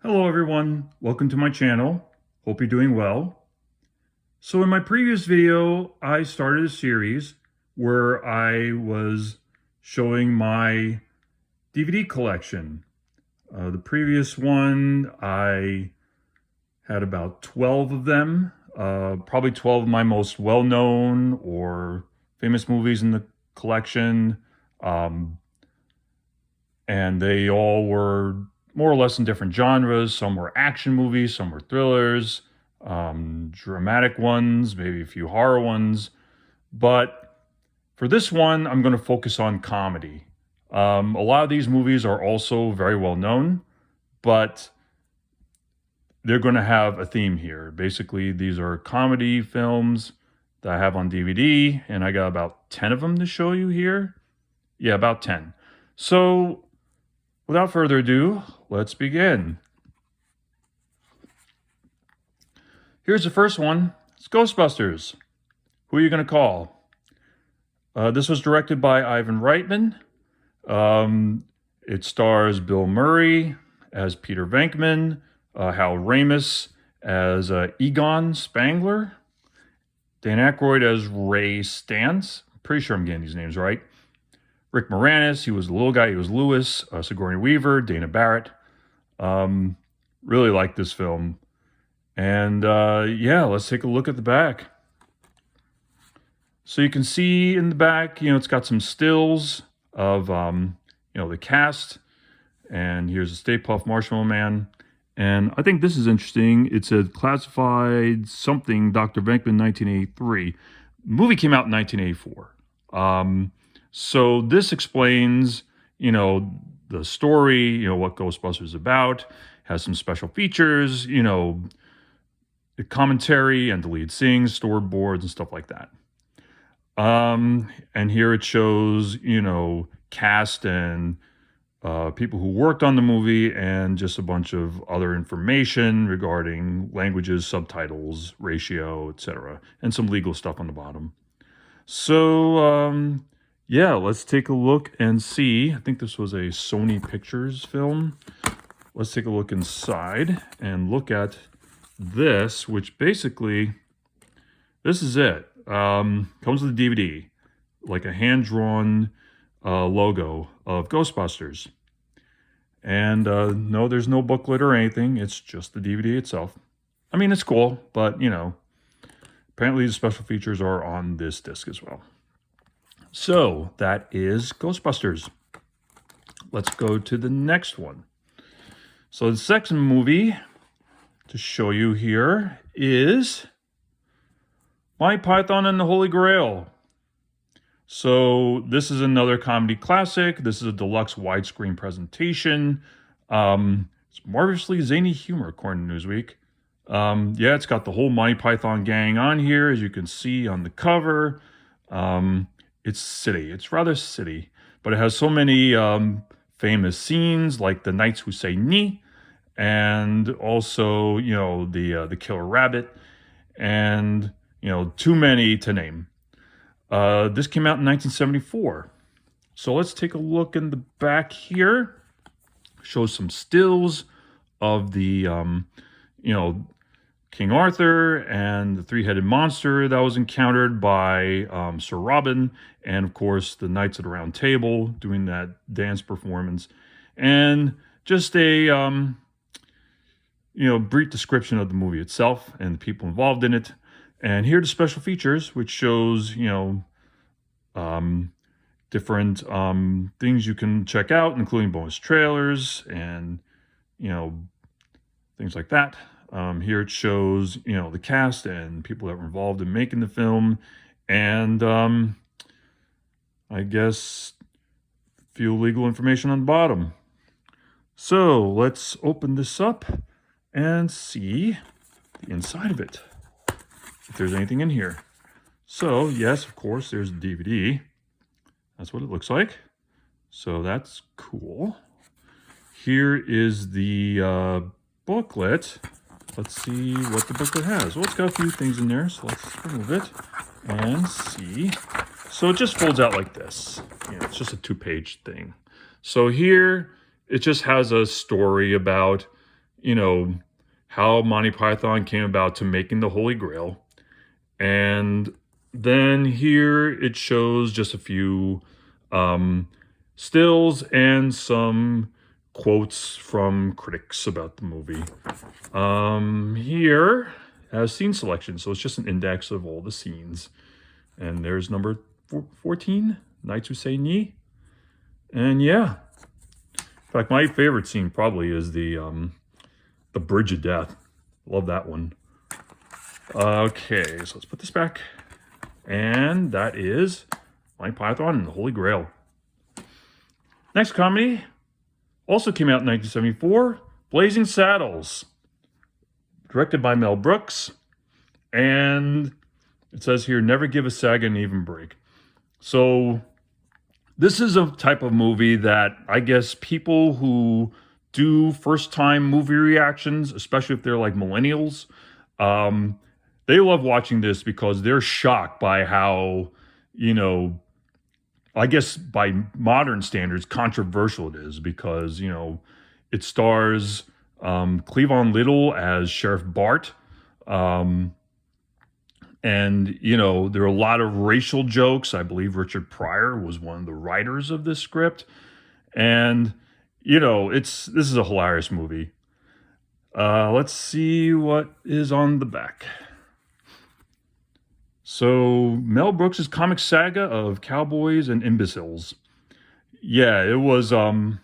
Hello everyone, welcome to my channel. Hope you're doing well. So in my previous video, I started a series where I was showing my DVD collection. The previous one, I had about 12 of them, probably 12 of my most well-known or famous movies in the collection. And they all were more or less in different genres. Some were action movies, some were thrillers, dramatic ones, maybe a few horror ones. But for this one, I'm going to focus on comedy. A lot of these movies are also very well known, but they're going to have a theme here. Basically, these are comedy films that I have on DVD, and I got about 10 of them to show you here. Yeah, about 10. So without further ado, let's begin. Here's the first one. It's Ghostbusters. Who are you going to call? This was directed by Ivan Reitman. It stars Bill Murray as Peter Venkman, Hal Ramis as Egon Spangler, Dan Aykroyd as Ray Stantz. I'm pretty sure I'm getting these names right. Rick Moranis, he was the little guy, he was Lewis, Sigourney Weaver, Dana Barrett. Really like this film. And yeah, let's take a look at the back. So you can see in the back, it's got some stills of, the cast. And here's a Stay Puft Marshmallow Man. And I think this is interesting. It said classified something, Dr. Venkman, 1983. The movie came out in 1984. So this explains, the story, what Ghostbusters is about, has some special features, the commentary and deleted scenes, storyboards and stuff like that. And here it shows, cast and people who worked on the movie and just a bunch of other information regarding languages, subtitles, ratio, etc., and some legal stuff on the bottom. So, yeah, let's take a look and see. I think this was a Sony Pictures film. Let's take a look inside and look at this, which basically, this is it. Comes with a DVD, like a hand-drawn logo of Ghostbusters. And no, there's no booklet or anything. It's just the DVD itself. I mean, it's cool, but, apparently the special features are on this disc as well. So that is Ghostbusters. Let's go to the next one. So the second movie to show you here is Monty Python and the Holy Grail. So this is another comedy classic. This is a deluxe widescreen presentation. It's marvelously zany humor, according to Newsweek. Yeah, it's got the whole Monty Python gang on here, as you can see on the cover. It's city. It's rather city, but it has so many famous scenes, like the Knights Who Say Ni, and also, the Killer Rabbit, and, too many to name. This came out in 1974. So let's take a look in the back here. Shows some stills of the, King Arthur and the three-headed monster that was encountered by Sir Robin, and of course the Knights of the Round Table doing that dance performance, and just a brief description of the movie itself and the people involved in it. And here are the special features, which shows different things you can check out, including bonus trailers and things like that. Here it shows, the cast and people that were involved in making the film, and I guess a few legal information on the bottom. So let's open this up and see the inside of it, if there's anything in here. So yes, of course, there's the DVD. That's what it looks like. So that's cool. Here is the booklet. Let's see what the booklet has. Well, it's got a few things in there, so let's remove it and see. So it just folds out like this. It's just a 2-page thing. So here, it just has a story about, you know, how Monty Python came about to making the Holy Grail. And then here it shows just a few um, stills and some quotes from critics about the movie. Here has scene selection, so it's just an index of all the scenes. And there's number 14, Nights Who Say Ni. And yeah, in fact, my favorite scene probably is the Bridge of Death. Love that one. Okay, so let's put this back. And that is Monty Python and the Holy Grail. Next comedy also came out in 1974, Blazing Saddles, directed by Mel Brooks. And it says here, never give a SAG an even break. So this is a type of movie that I guess people who do first time movie reactions, especially if they're like millennials, they love watching this because they're shocked by how, you know, I guess by modern standards, controversial it is because, you know, it stars Cleavon Little as Sheriff Bart. And, you know, there are a lot of racial jokes. I believe Richard Pryor was one of the writers of this script. And, you know, this is a hilarious movie. Let's see what is on the back. So, Mel Brooks' comic saga of cowboys and imbeciles. Yeah, it was a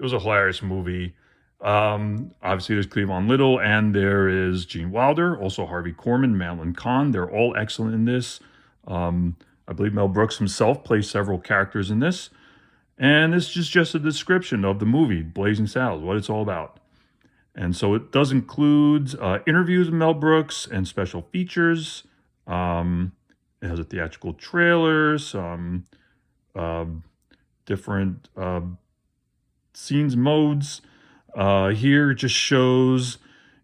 hilarious movie. Obviously, there's Cleavon Little, and there is Gene Wilder, also Harvey Korman, Madeline Kahn. They're all excellent in this. I believe Mel Brooks himself plays several characters in this. And this is just a description of the movie, Blazing Saddles, what it's all about. And so it does include interviews with Mel Brooks and special features. It has a theatrical trailer, some different scenes modes. Here it just shows,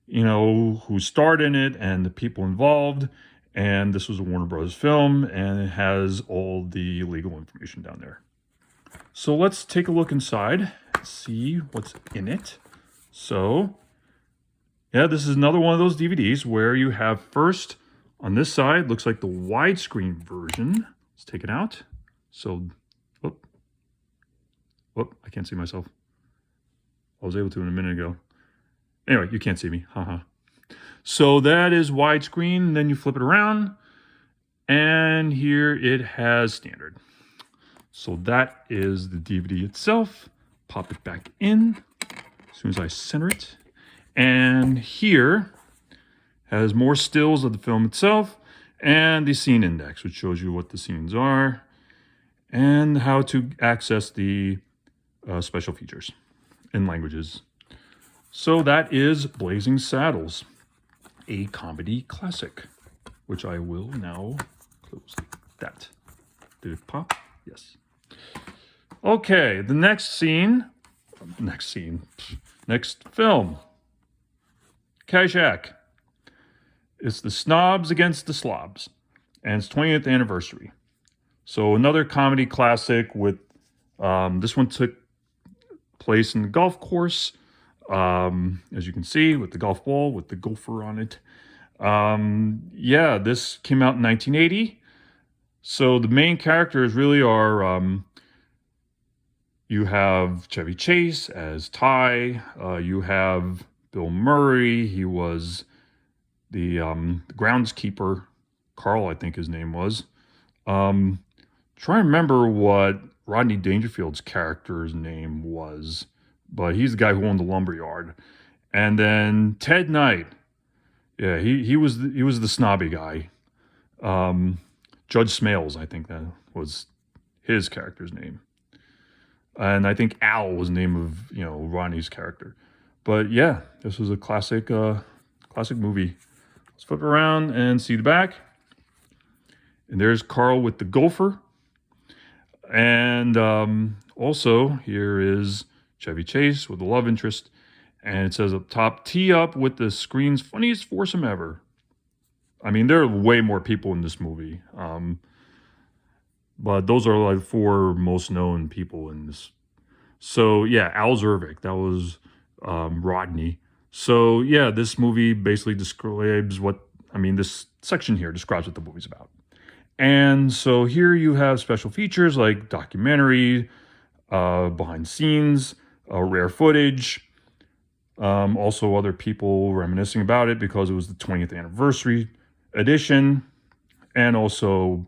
you know, who starred in it and the people involved. And this was a Warner Bros. Film, and it has all the legal information down there. So let's take a look inside and see what's in it. So, yeah, this is another one of those DVDs where you have first on this side, looks like the widescreen version. Let's take it out. So, whoop, I can't see myself. I was able to a minute ago. Anyway, you can't see me. Haha. So that is widescreen. Then you flip it around. And here it has standard. So that is the DVD itself. Pop it back in as soon as I center it. And here has more stills of the film itself and the scene index, which shows you what the scenes are and how to access the special features in languages. So that is Blazing Saddles, a comedy classic, which I will now close like that. Did it pop? Yes. Okay, the next film, Caddyshack. It's the Snobs Against the Slobs, and it's 20th anniversary. So another comedy classic with, this one took place in the golf course, as you can see, with the golf ball, with the gopher on it. Yeah, this came out in 1980. So the main characters really are, you have Chevy Chase as Ty. You have Bill Murray. He was the groundskeeper. Carl, I think his name was. Try to remember what Rodney Dangerfield's character's name was, but he's the guy who owned the lumberyard. And then Ted Knight. Yeah, he was the snobby guy. Judge Smales, I think that was his character's name. And I think Al was the name of, you know, Rodney's character. But yeah, this was a classic movie. Let's flip around and see the back. And there's Carl with the gopher. And also here is Chevy Chase with the love interest. And it says up top, tee up with the screen's funniest foursome ever. I mean, there are way more people in this movie. But those are like the four most known people in this. So yeah, Al Zervik, that was Rodney. So yeah, this movie basically describes this section here describes what the movie's about. And so here you have special features like documentary, behind scenes, rare footage, also other people reminiscing about it because it was the 20th anniversary edition, and also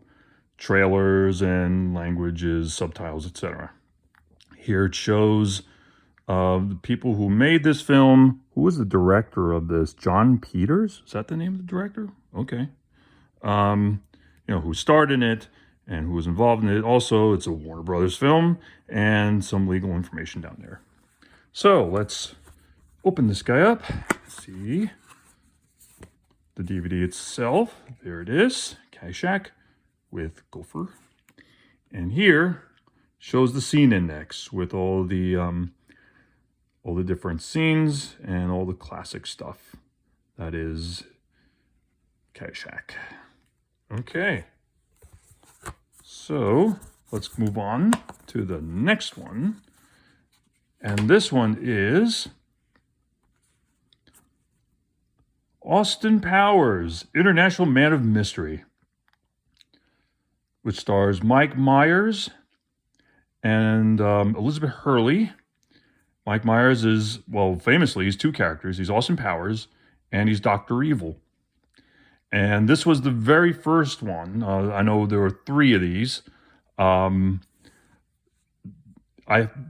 trailers and languages, subtitles, etc. Here it shows the people who made this film. Who was the director of this? John Peters? Is that the name of the director? Okay. Um, who starred in it and who was involved in it. Also, it's a Warner Brothers film and some legal information down there. So let's open this guy up. See the DVD itself. There it is, Caddyshack with Gopher. And here shows the scene index with all the different scenes and all the classic stuff that is Caddyshack. Okay, so let's move on to the next one. And this one is Austin Powers, International Man of Mystery, which stars Mike Myers and Elizabeth Hurley. Mike Myers is, famously, he's two characters. He's Austin Powers and he's Dr. Evil. And this was the very first one. I know there were 3 of these. I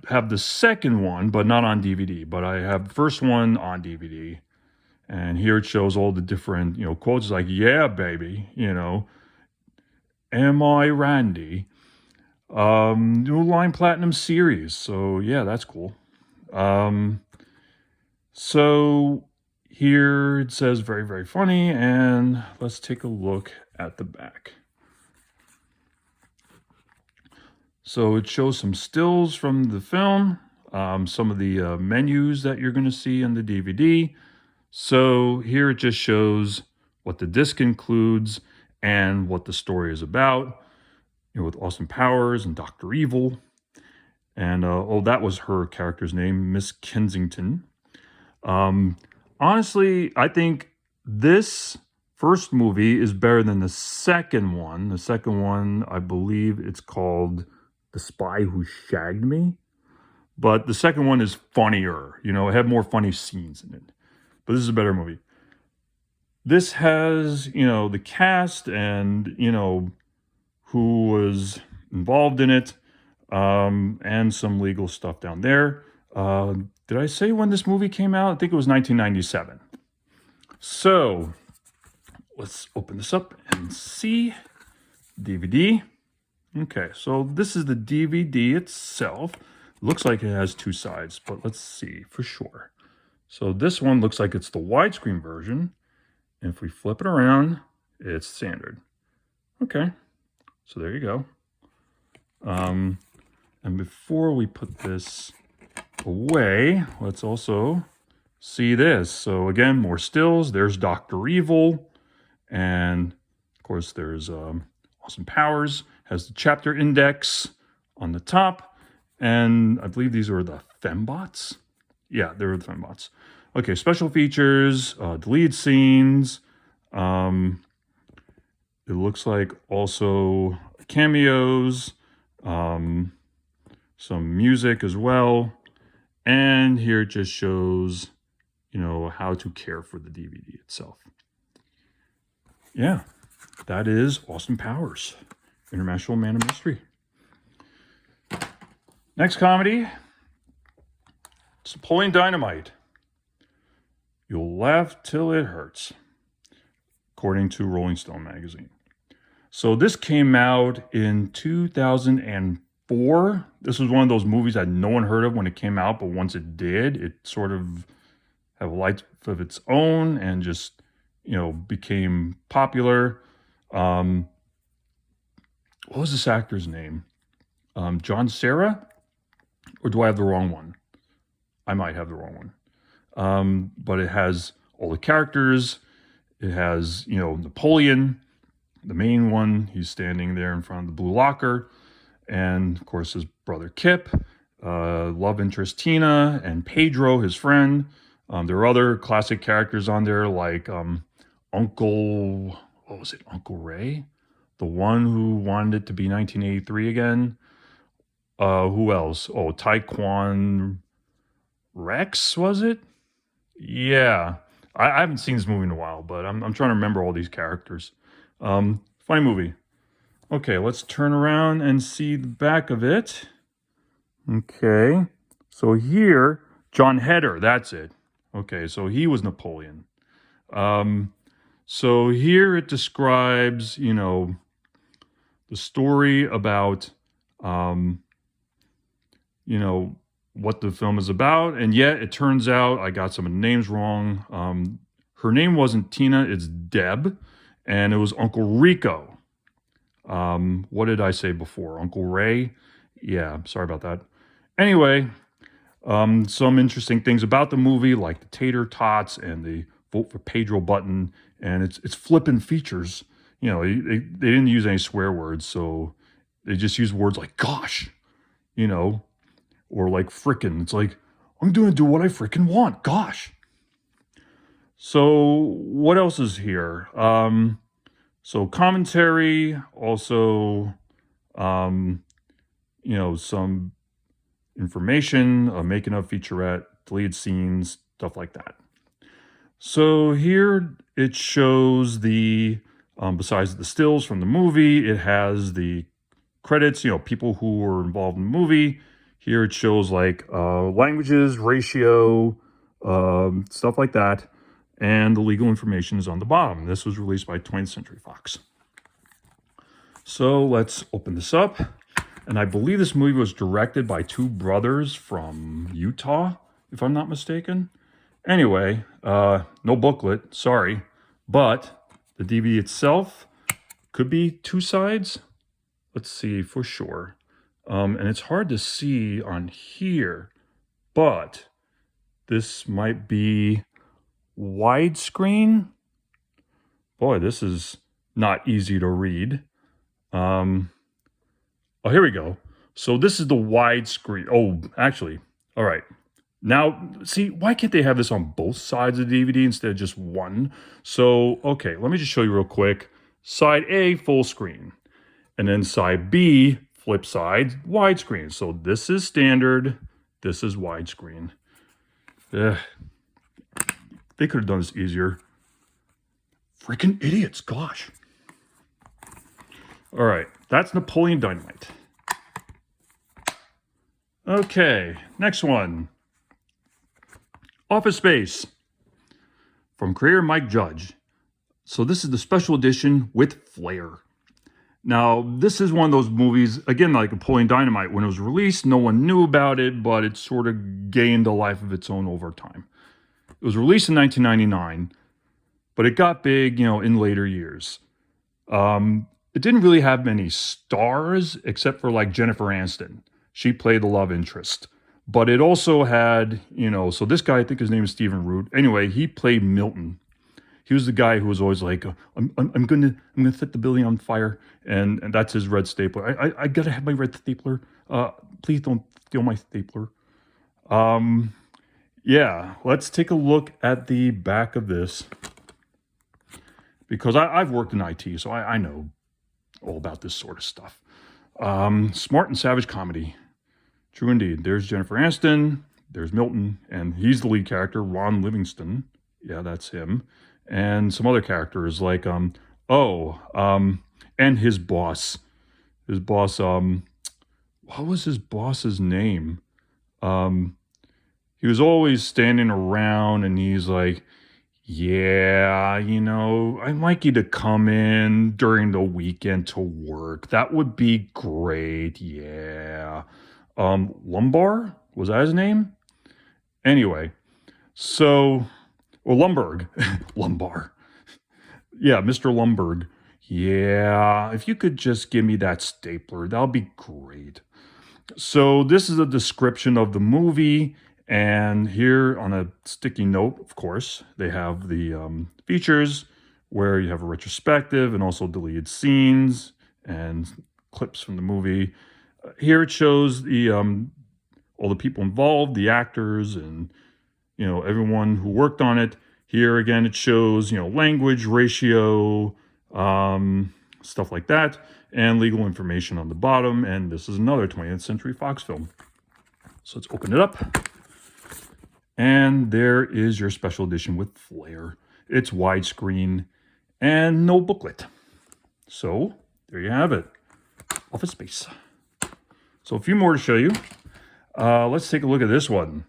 have the second one, but not on DVD. But I have the first one on DVD. And here it shows all the different, quotes like, yeah, baby, am I Randy? New Line Platinum series. So, yeah, that's cool. So here it says very, very funny. And let's take a look at the back. So it shows some stills from the film, some of the menus that you're going to see on the DVD. So here it just shows what the disc includes and what the story is about, with Austin Powers and Dr. Evil. And, that was her character's name, Miss Kensington. Honestly, I think this first movie is better than the second one. The second one, I believe it's called The Spy Who Shagged Me. But the second one is funnier. It had more funny scenes in it. But this is a better movie. This has, the cast and, who was involved in it, and some legal stuff down there. Did I say when this movie came out? I think it was 1997. So let's open this up and see DVD. Okay, so this is the DVD itself. Looks like it has 2 sides, but let's see for sure. So this one looks like it's the widescreen version. And if we flip it around, it's standard. Okay, so there you go. And before we put this away, let's also see this. So again, more stills. There's Dr. Evil. And of course, there's Austin Powers. Has the chapter index on the top. And I believe these are the fembots. Yeah, they're the fembots. Okay, special features, deleted scenes. It looks like also cameos, some music as well. And here it just shows, how to care for the DVD itself. Yeah, that is Austin Powers, International Man of Mystery. Next comedy, it's Napoleon Dynamite. You'll laugh till it hurts, according to Rolling Stone magazine. So this came out in 2004. This was one of those movies that no one heard of when it came out, but once it did, it sort of had a life of its own and just, became popular. What was this actor's name? John Cera? Or do I have the wrong one? I might have the wrong one. But it has all the characters. It has, Napoleon, the main one. He's standing there in front of the Blue Locker. And, of course, his brother Kip, love interest Tina, and Pedro, his friend. There are other classic characters on there like Uncle, what was it, Uncle Ray? The one who wanted it to be 1983 again. Who else? Oh, Taekwon Rex, was it? Yeah. I haven't seen this movie in a while, but I'm trying to remember all these characters. Funny movie. Okay, let's turn around and see the back of it. Okay. So here, John Heder, that's it. Okay, so he was Napoleon. Um, so here it describes, the story about, um, you know, what the film is about. And yet it turns out I got some of the names wrong. Her name wasn't Tina, it's Deb, and it was Uncle Rico. What did I say before? Uncle Ray? Yeah, sorry about that. Anyway, some interesting things about the movie, like the tater tots and the vote for Pedro button, and it's flippant features. They didn't use any swear words, so they just used words like "gosh," you know, or like "frickin'." It's like I'm gonna do what I frickin' want. Gosh. So what else is here? So commentary, also, um, some information, a making of featurette, deleted scenes, stuff like that. So here it shows besides the stills from the movie, it has the credits, people who were involved in the movie. Here it shows like languages, ratio, stuff like that. And the legal information is on the bottom. This was released by 20th Century Fox. So let's open this up. And I believe this movie was directed by two brothers from Utah, if I'm not mistaken. Anyway, no booklet, sorry. But the DVD itself could be two sides. Let's see for sure. And it's hard to see on here, but this might be widescreen. Boy, this is not easy to read. Oh, here we go. So this is the widescreen. Oh, actually, all right. Now, see, why can't they have this on both sides of the DVD instead of just one? So, okay, let me just show you real quick. Side A, full screen. And then side B, flip side, widescreen. So this is standard. This is widescreen. They could have done this easier. Freaking idiots, gosh. All right, that's Napoleon Dynamite. Okay, next one. Office Space from creator Mike Judge. So this is the special edition with flair. Now, this is one of those movies, again, like Napoleon Dynamite. When it was released, no one knew about it, but it sort of gained a life of its own over time. It was released in 1999, but it got big, in later years. It didn't really have many stars, except for like Jennifer Aniston. She played the love interest. But it also had, so this guy, I think his name is Stephen Root. Anyway, he played Milton. He was the guy who was always like, I'm gonna set the building on fire, and that's his red stapler. I gotta have my red stapler. Please don't steal my stapler. Yeah, let's take a look at the back of this, because I've worked in IT, so I know all about this sort of stuff. Smart and savage comedy. True indeed. There's Jennifer Aniston, there's Milton, and he's the lead character, Ron Livingston. Yeah, that's him. And some other characters like, and his boss. His boss, what was his boss's name? He was always standing around and he's like, yeah, I'd like you to come in during the weekend to work. That would be great. Yeah. Lumbar? Was that his name? Anyway, or Lumberg. Lumbar. Yeah, Mr. Lumberg. Yeah, if you could just give me that stapler, that'll be great. So this is a description of the movie. And here on a sticky note, of course, they have the features where you have a retrospective and also deleted scenes and clips from the movie. Here it shows the all the people involved, the actors, and everyone who worked on it. Here again, it shows, language, ratio, stuff like that, and legal information on the bottom. And this is another 20th Century Fox film. So let's open it up. And there is your special edition with flair. It's widescreen and no booklet. So there you have it. Office Space. So a few more to show you. Let's take a look at this one.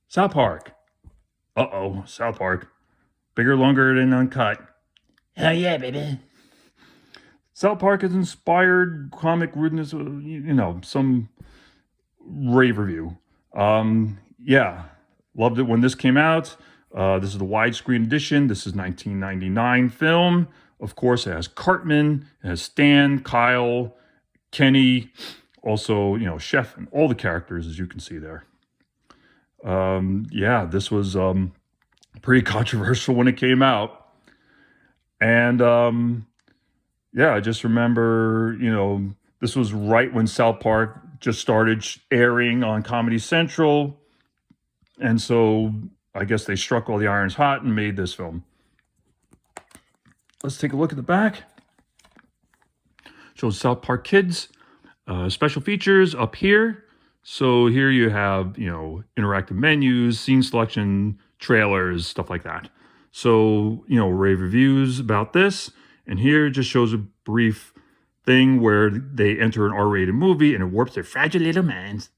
South Park. Uh-oh, South Park. Bigger, longer, and uncut. Hell yeah, baby. South Park has inspired comic rudeness, some rave review. Yeah, loved it when this came out. This is the widescreen edition. This is 1999 film. Of course, it has Cartman, it has Stan, Kyle, Kenny, also, Chef, and all the characters, as you can see there. Yeah, this was pretty controversial when it came out. And yeah, I just remember, this was right when South Park just started airing on Comedy Central. And so I guess they struck all the irons hot and made this film. Let's take a look at the back. Shows South Park Kids. Special features up here. So here you have, interactive menus, scene selection, trailers, stuff like that. So, rave reviews about this. And here just shows a brief thing where they enter an R-rated movie and it warps their fragile little minds.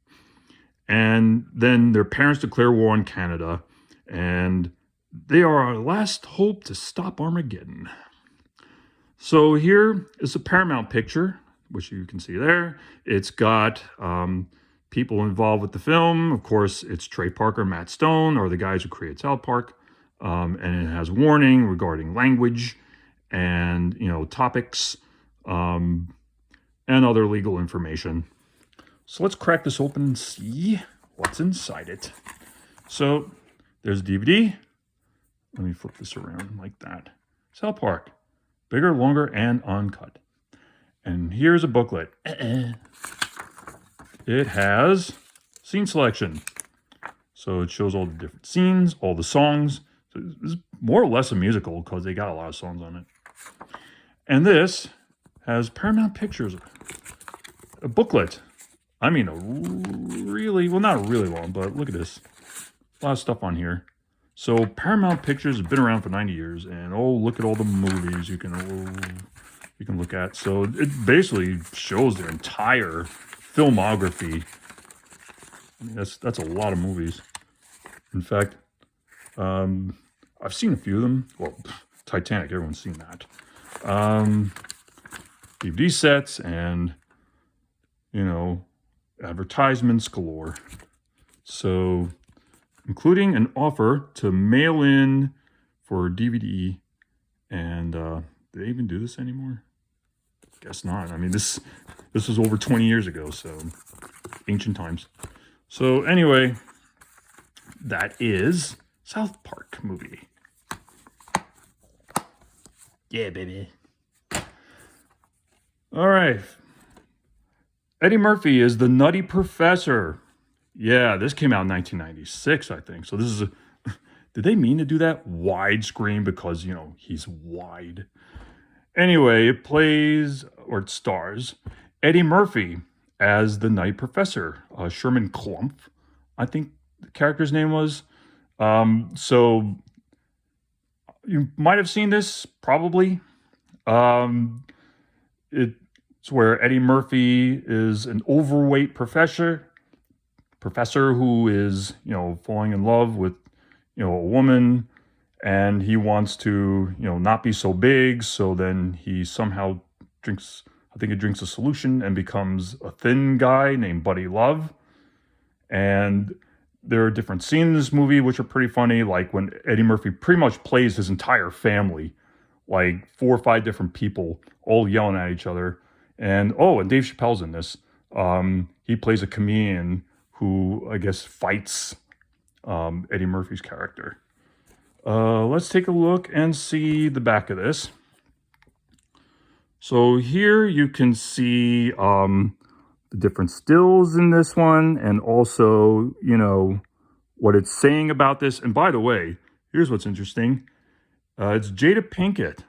And then their parents declare war on Canada. And they are our last hope to stop Armageddon. So here is a Paramount picture, which you can see there. It's got people involved with the film. Of course, it's Trey Parker, Matt Stone, or the guys who create South Park. And it has warning regarding language and, topics and other legal information. So let's crack this open and see what's inside it. So there's a DVD. Let me flip this around like that. South Park. Bigger, longer, and uncut. And here's a booklet. It has scene selection. So it shows all the different scenes, all the songs. So it's more or less a musical because they got a lot of songs on it. And this has Paramount Pictures. A booklet. I mean, not really long, but look at this. A lot of stuff on here. So Paramount Pictures has been around for 90 years, and look at all the movies you can look at. So it basically shows their entire filmography. I mean, that's a lot of movies. In fact, I've seen a few of them. Well, Titanic, everyone's seen that. DVD sets and advertisements galore. So, including an offer to mail in for DVD. And do they even do this anymore? Guess not. I mean, this was over 20 years ago, so ancient times. So anyway, that is South Park movie. Yeah, baby. All right. Eddie Murphy is the Nutty Professor. Yeah, this came out in 1996, I think. So this is did they mean to do that widescreen because, he's wide? Anyway, it it stars Eddie Murphy as the Nutty Professor. Sherman Klump, I think the character's name was. So you might have seen this, probably. It's where Eddie Murphy is an overweight professor who is, falling in love with, a woman, and he wants to, not be so big. So then he somehow drinks a solution and becomes a thin guy named Buddy Love. And there are different scenes in this movie which are pretty funny, like when Eddie Murphy pretty much plays his entire family, like 4 or 5 different people all yelling at each other. And Dave Chappelle's in this. He plays a comedian who, I guess, fights Eddie Murphy's character. Let's take a look and see the back of this. So here you can see the different stills in this one, and also, what it's saying about this. And by the way, here's what's interesting. It's Jada Pinkett,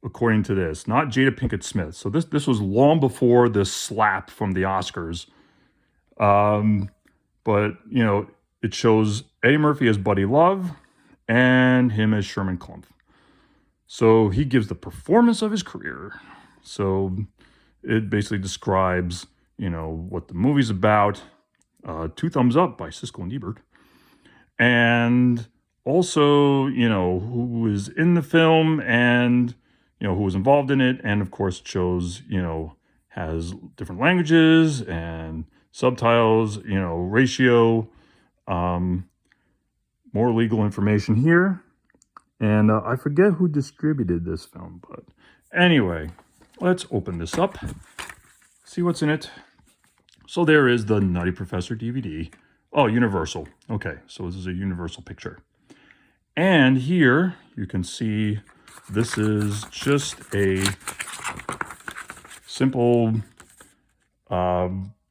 according to this, not Jada Pinkett Smith. So this was long before the slap from the Oscars. But, you know, it shows Eddie Murphy as Buddy Love and him as Sherman Klump. So he gives the performance of his career. So it basically describes, you know, what the movie's about. 2 thumbs up by Siskel and Ebert. And also, you know, who is in the film and, you know, who was involved in it. And of course, it shows, you know, has different languages and subtitles, you know, ratio, more legal information here. And I forget who distributed this film, but anyway, let's open this up, see what's in it. So there is the Nutty Professor DVD. Oh, Universal. Okay, so this is a Universal picture. And here you can see this is just a simple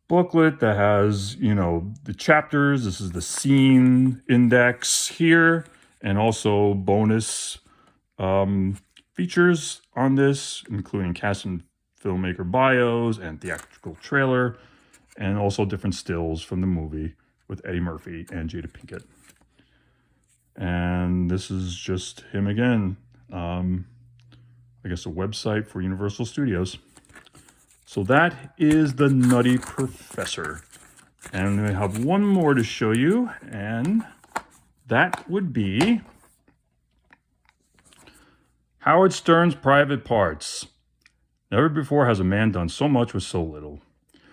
booklet that has, you know, the chapters. This is the scene index here, and also bonus features on this, including cast and filmmaker bios and theatrical trailer, and also different stills from the movie with Eddie Murphy and Jada Pinkett. And this is just him again. I guess a website for Universal Studios. So that is the Nutty Professor. And I have one more to show you, and that would be Howard Stern's Private Parts. Never before has a man done so much with so little.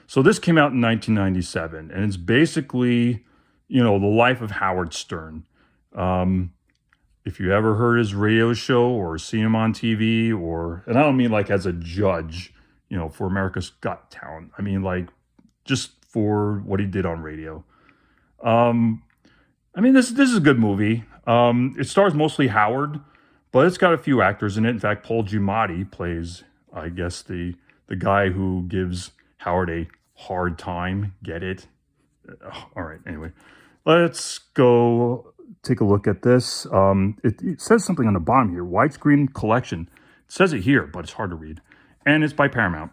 So this came out in 1997, and it's basically, you know, the life of Howard Stern. If you ever heard his radio show or seen him on TV, and I don't mean like as a judge, you know, for America's Got Talent. I mean like just for what he did on radio. I mean, this is a good movie. It stars mostly Howard, but it's got a few actors in it. In fact, Paul Giamatti plays, I guess, the guy who gives Howard a hard time. Get it? All right, anyway. Let's go take a look at this. It says something on the bottom here, widescreen collection. It says it here, but it's hard to read. And it's by Paramount.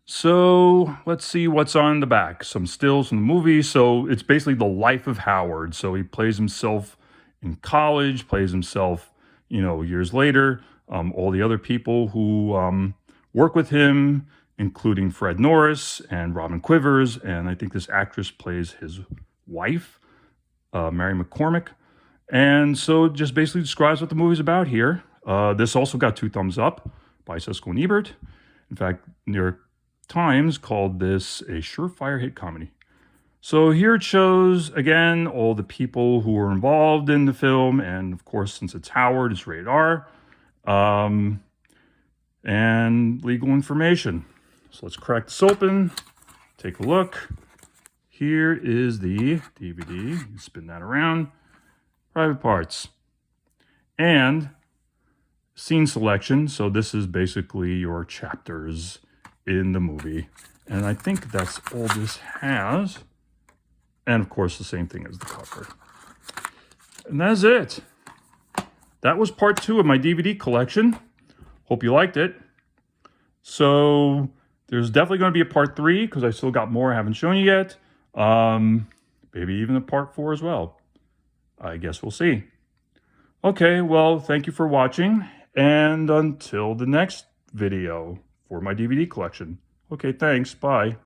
So let's see what's on the back. Some stills from the movie. So it's basically the life of Howard. So he plays himself in college, plays himself, you know, years later. All the other people who work with him, including Fred Norris and Robin Quivers. And I think this actress plays his wife, Mary McCormick. And so it just basically describes what the movie's about here. This also got 2 thumbs up by Siskel and Ebert. In fact, New York Times called this a surefire hit comedy. So here it shows, again, all the people who were involved in the film. And of course, since it's Howard, it's rated R. And legal information. So let's crack this open, take a look. Here is the DVD. You spin that around. Private Parts. And scene selection. So this is basically your chapters in the movie. And I think that's all this has. And of course, the same thing as the cover. And that's it. That was part 2 of my DVD collection. Hope you liked it. So there's definitely going to be a part 3 because I still got more I haven't shown you yet. Maybe even a part 4 as well. I guess we'll see. Okay, well, thank you for watching. And until the next video for my DVD collection. Okay, thanks. Bye.